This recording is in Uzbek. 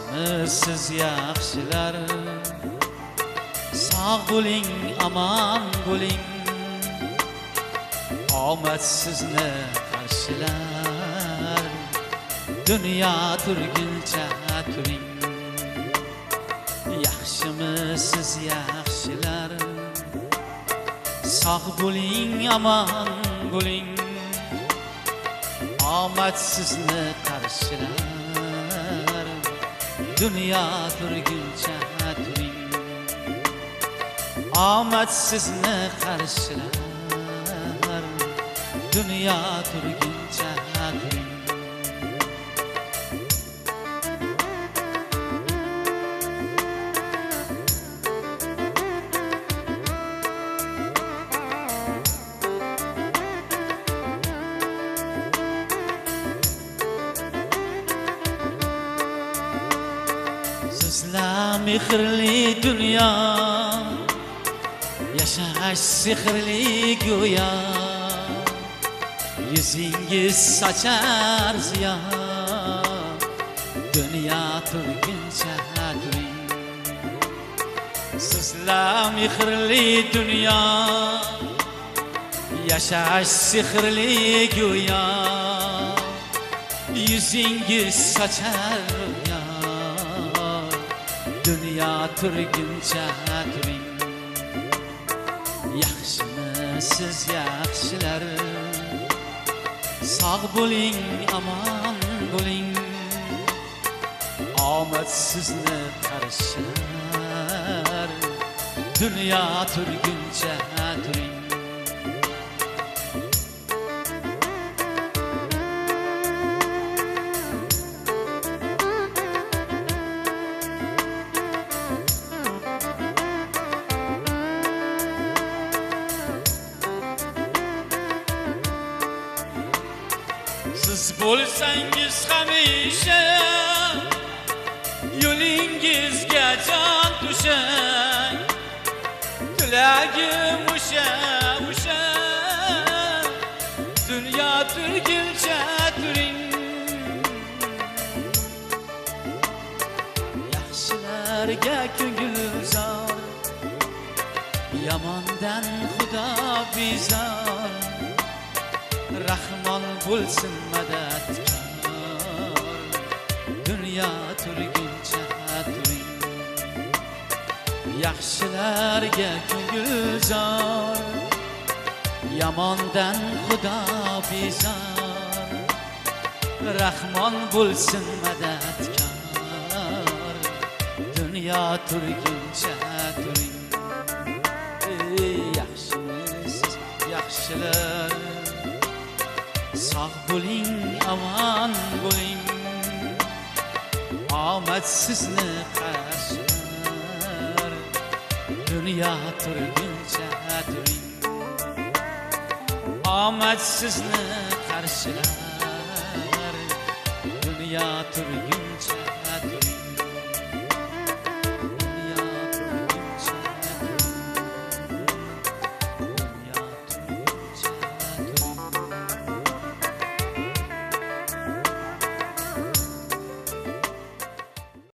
Yaxshimisiz yaxshilar, sog' bo'ling, aman bo'ling. Omad sizni qarshilar, dunyo turguncha turing. Yaxshimisiz yaxshilar, sog' bo'ling, aman bo'ling. Omad sizni qarshilar, dunyo turguncha turing. Omad sizni qarshilar, dunyo turguncha turing. Sizlar mehrli dunyo, yashash sehrli go'yo. Yuzingiz sochar ziyo, dunyo turguncha turing. Sizlar mehrli dunyo, yashash sehrli go'yo. Yuzingiz sochar ziyo, dunyo turguncha turing. Yaxshimisiz yaxshilar, sog' bo'ling, aman bo'ling. Omad sizni qarshilar, dunyo turguncha turing. Siz bo'lsangiz hamisha yo'lingizga jon tushang. Tilagim o'sha dunyo turguncha turing. Yaxshilarga ko'ngilzor, yomondan xudo bezor. Rahmon bo'lsin madadkor, dunyo turguncha turing. Yaxshilarga ko'ngilzor, yomondan xudo bezor. Rahmon bo'lsin madadkor, dunyo turguncha turing. Yaxshimisiz yaxshilar, sog' bo'ling, aman bo'ling. Omad sizni qarshilar, dunyo turguncha turing. Omad sizni qarshilar, dunyo turguncha